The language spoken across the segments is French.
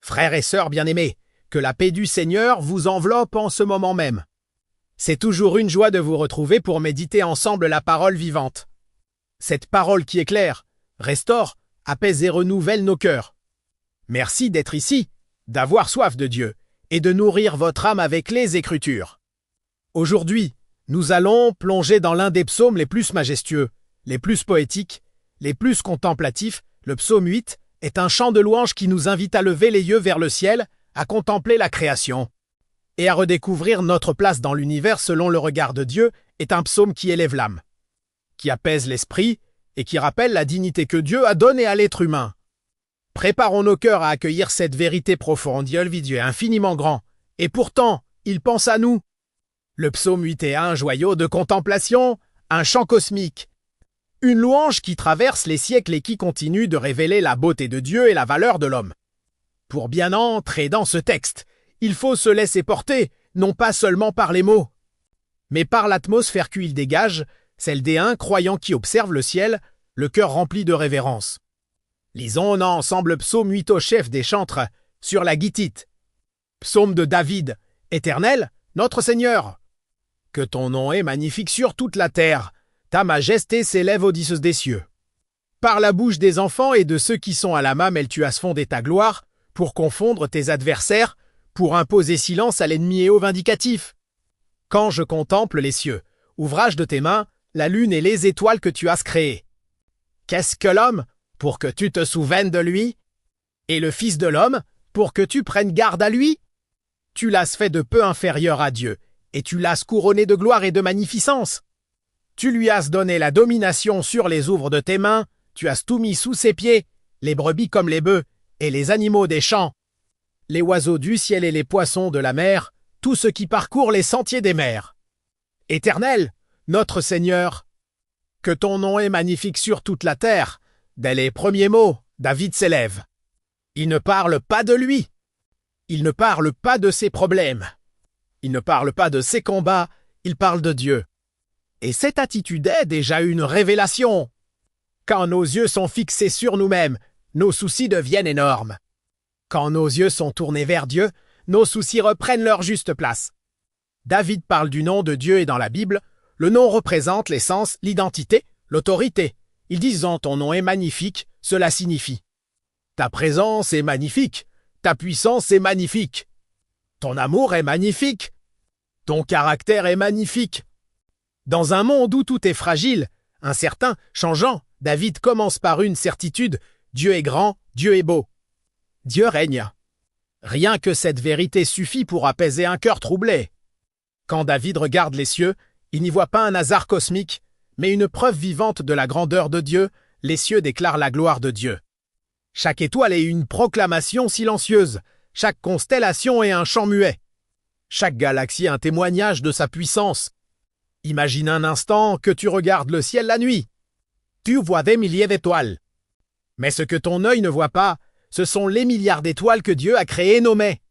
Frères et sœurs bien-aimés, que la paix du Seigneur vous enveloppe en ce moment même. C'est toujours une joie de vous retrouver pour méditer ensemble la parole vivante. Cette parole qui éclaire, restaure, apaise et renouvelle nos cœurs. Merci d'être ici, d'avoir soif de Dieu et de nourrir votre âme avec les Écritures. Aujourd'hui, nous allons plonger dans l'un des psaumes les plus majestueux, les plus poétiques, les plus contemplatifs. Le psaume 8 est un chant de louange qui nous invite à lever les yeux vers le ciel, à contempler la création et à redécouvrir notre place dans l'univers selon le regard de Dieu. Est un psaume qui élève l'âme, qui apaise l'esprit et qui rappelle la dignité que Dieu a donnée à l'être humain. Préparons nos cœurs à accueillir cette vérité profonde. Dieu est infiniment grand, et pourtant, il pense à nous. Le psaume 8 est un joyau de contemplation, un chant cosmique. Une louange qui traverse les siècles et qui continue de révéler la beauté de Dieu et la valeur de l'homme. Pour bien entrer dans ce texte, il faut se laisser porter, non pas seulement par les mots, mais par l'atmosphère qu'il dégage, celle des croyants qui observent le ciel, le cœur rempli de révérence. Lisons ensemble le psaume 8 au chef des chantres, sur la guitite. Psaume de David. Éternel, notre Seigneur, que ton nom est magnifique sur toute la terre, ta majesté s'élève au-dessus des cieux. Par la bouche des enfants et de ceux qui sont à la mamelle tu as fondé ta gloire, pour confondre tes adversaires, pour imposer silence à l'ennemi et au vindicatif. Quand je contemple les cieux, ouvrage de tes mains, la lune et les étoiles que tu as créées. Qu'est-ce que l'homme, pour que tu te souviennes de lui? Et le Fils de l'homme, pour que tu prennes garde à lui? Tu l'as fait de peu inférieur à Dieu, et tu l'as couronné de gloire et de magnificence. Tu lui as donné la domination sur les ouvres de tes mains, tu as tout mis sous ses pieds, les brebis comme les bœufs, et les animaux des champs, les oiseaux du ciel et les poissons de la mer, tout ce qui parcourt les sentiers des mers. Éternel, notre Seigneur, que ton nom est magnifique sur toute la terre. Dès les premiers mots, David s'élève. Il ne parle pas de lui. Il ne parle pas de ses problèmes. Il ne parle pas de ses combats. Il parle de Dieu. Et cette attitude est déjà une révélation. Quand nos yeux sont fixés sur nous-mêmes, nos soucis deviennent énormes. Quand nos yeux sont tournés vers Dieu, nos soucis reprennent leur juste place. David parle du nom de Dieu et dans la Bible, le nom représente l'essence, l'identité, l'autorité. Ils disent « ton nom est magnifique », cela signifie « ta présence est magnifique, ta puissance est magnifique, ton amour est magnifique, ton caractère est magnifique ». Dans un monde où tout est fragile, incertain, changeant, David commence par une certitude, Dieu est grand, Dieu est beau. Dieu règne. Rien que cette vérité suffit pour apaiser un cœur troublé. Quand David regarde les cieux, il n'y voit pas un hasard cosmique, mais une preuve vivante de la grandeur de Dieu. Les cieux déclarent la gloire de Dieu. Chaque étoile est une proclamation silencieuse, chaque constellation est un chant muet. Chaque galaxie est un témoignage de sa puissance. Imagine un instant que tu regardes le ciel la nuit. Tu vois des milliers d'étoiles. Mais ce que ton œil ne voit pas, ce sont les milliards d'étoiles que Dieu a créées et nommées.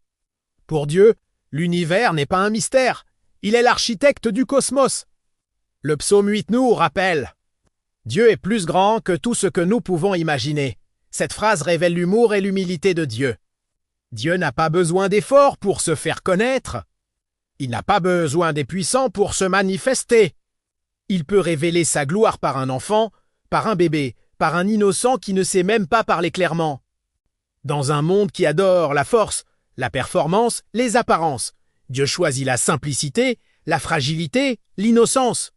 Pour Dieu, l'univers n'est pas un mystère. Il est l'architecte du cosmos. Le psaume 8 nous rappelle « Dieu est plus grand que tout ce que nous pouvons imaginer ». Cette phrase révèle l'humour et l'humilité de Dieu. Dieu n'a pas besoin d'efforts pour se faire connaître. Il n'a pas besoin des puissants pour se manifester. Il peut révéler sa gloire par un enfant, par un bébé, par un innocent qui ne sait même pas parler clairement. Dans un monde qui adore la force, la performance, les apparences, Dieu choisit la simplicité, la fragilité, l'innocence.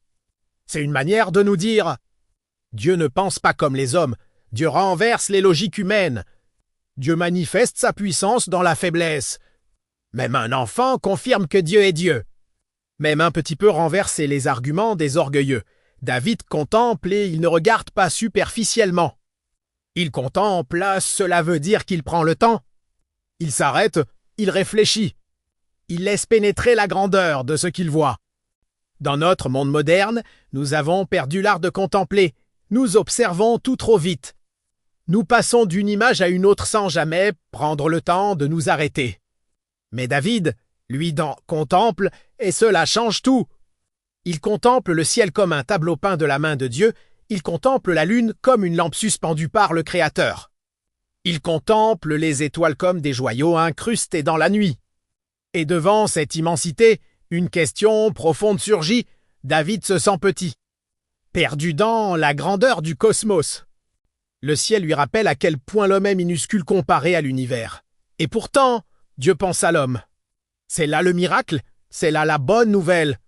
C'est une manière de nous dire « Dieu ne pense pas comme les hommes, Dieu renverse les logiques humaines. Dieu manifeste sa puissance dans la faiblesse. Même un enfant confirme que Dieu est Dieu. » Même un petit peu renverser les arguments des orgueilleux. David contemple et il ne regarde pas superficiellement. Il contemple, cela veut dire qu'il prend le temps. Il s'arrête, il réfléchit. Il laisse pénétrer la grandeur de ce qu'il voit. Dans notre monde moderne, nous avons perdu l'art de contempler. Nous observons tout trop vite. Nous passons d'une image à une autre sans jamais prendre le temps de nous arrêter. Mais David, lui, contemple, et cela change tout. Il contemple le ciel comme un tableau peint de la main de Dieu, il contemple la lune comme une lampe suspendue par le Créateur. Il contemple les étoiles comme des joyaux incrustés dans la nuit. Et devant cette immensité, une question profonde surgit. David se sent petit, perdu dans la grandeur du cosmos. Le ciel lui rappelle à quel point l'homme est minuscule comparé à l'univers. Et pourtant, Dieu pense à l'homme. C'est là le miracle, c'est là la bonne nouvelle.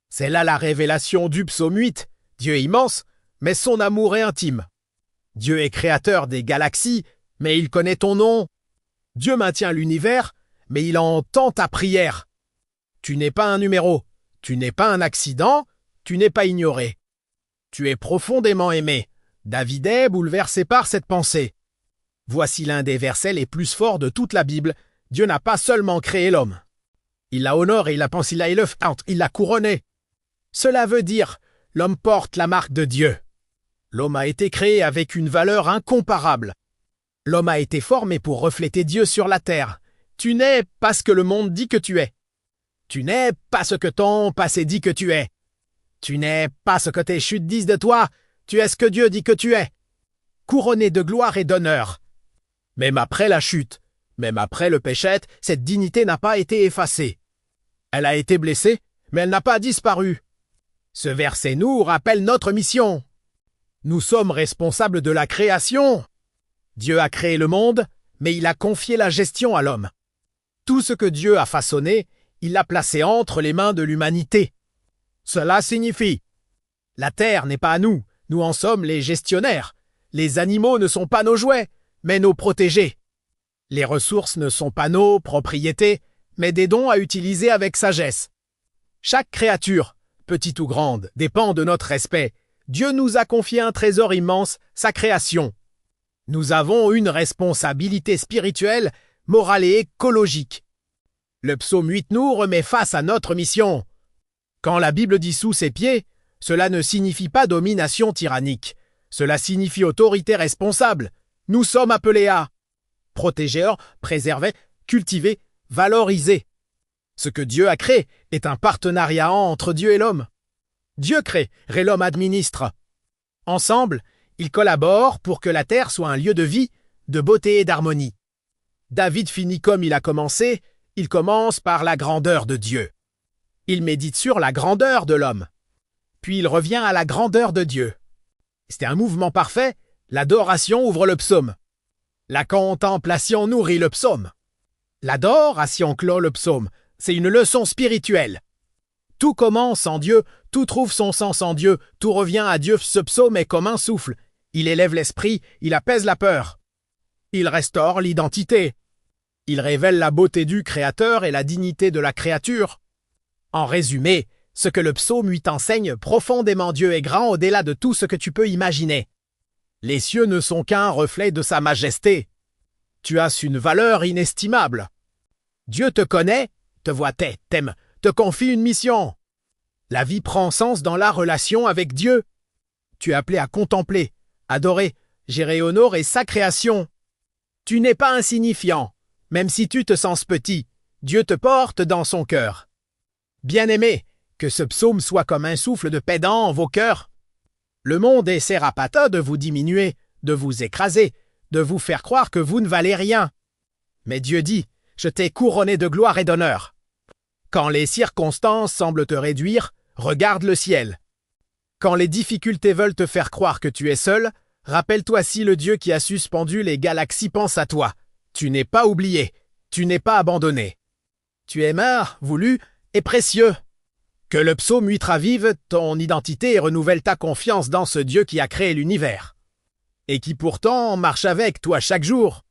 C'est là la révélation du psaume 8. Dieu est immense, mais son amour est intime. Dieu est créateur des galaxies, mais il connaît ton nom. Dieu maintient l'univers, mais il entend ta prière. Tu n'es pas un numéro, tu n'es pas un accident, tu n'es pas ignoré. Tu es profondément aimé. David est bouleversé par cette pensée. Voici l'un des versets les plus forts de toute la Bible. Dieu n'a pas seulement créé l'homme. Il l'a honoré, il l'a couronné. Cela veut dire, l'homme porte la marque de Dieu. L'homme a été créé avec une valeur incomparable. L'homme a été formé pour refléter Dieu sur la terre. Tu n'es pas ce que le monde dit que tu es. Tu n'es pas ce que ton passé dit que tu es. Tu n'es pas ce que tes chutes disent de toi. Tu es ce que Dieu dit que tu es. Couronné de gloire et d'honneur. Même après la chute, même après le péché, cette dignité n'a pas été effacée. Elle a été blessée, mais elle n'a pas disparu. Ce verset nous rappelle notre mission. Nous sommes responsables de la création. Dieu a créé le monde, mais il a confié la gestion à l'homme. Tout ce que Dieu a façonné, il l'a placé entre les mains de l'humanité. Cela signifie, la terre n'est pas à nous, nous en sommes les gestionnaires. Les animaux ne sont pas nos jouets, mais nos protégés. Les ressources ne sont pas nos propriétés, mais des dons à utiliser avec sagesse. Chaque créature, petite ou grande, dépend de notre respect. Dieu nous a confié un trésor immense, sa création. Nous avons une responsabilité spirituelle, morale et écologique. Le psaume 8 nous remet face à notre mission. Quand la Bible dit sous ses pieds, cela ne signifie pas domination tyrannique. Cela signifie autorité responsable. Nous sommes appelés à protéger, préserver, cultiver, valoriser. Ce que Dieu a créé est un partenariat entre Dieu et l'homme. Dieu crée et l'homme administre. Ensemble, ils collaborent pour que la terre soit un lieu de vie, de beauté et d'harmonie. David finit comme il a commencé, il commence par la grandeur de Dieu. Il médite sur la grandeur de l'homme. Puis il revient à la grandeur de Dieu. C'était un mouvement parfait, l'adoration ouvre le psaume. La contemplation nourrit le psaume. L'adoration clôt le psaume, c'est une leçon spirituelle. Tout commence en Dieu, tout trouve son sens en Dieu, tout revient à Dieu. Ce psaume est comme un souffle. Il élève l'esprit, il apaise la peur. Il restaure l'identité. Il révèle la beauté du Créateur et la dignité de la créature. En résumé, ce que le psaume 8 enseigne, profondément Dieu est grand au-delà de tout ce que tu peux imaginer. Les cieux ne sont qu'un reflet de sa majesté. Tu as une valeur inestimable. Dieu te connaît, te voit, t'aime, te confie une mission. La vie prend sens dans la relation avec Dieu. Tu es appelé à contempler, adorer, gérer et honorer sa création. Tu n'es pas insignifiant, même si tu te sens petit. Dieu te porte dans son cœur. Bien-aimé, que ce psaume soit comme un souffle de paix dans vos cœurs. Le monde essaiera pas de vous diminuer, de vous écraser, de vous faire croire que vous ne valez rien. Mais Dieu dit, je t'ai couronné de gloire et d'honneur. Quand les circonstances semblent te réduire, regarde le ciel. Quand les difficultés veulent te faire croire que tu es seul, rappelle-toi si le Dieu qui a suspendu les galaxies pense à toi. Tu n'es pas oublié, tu n'es pas abandonné. Tu es mort, voulu et précieux. Que le psaume 8 ravive ton identité et renouvelle ta confiance dans ce Dieu qui a créé l'univers. Et qui pourtant marche avec toi chaque jour.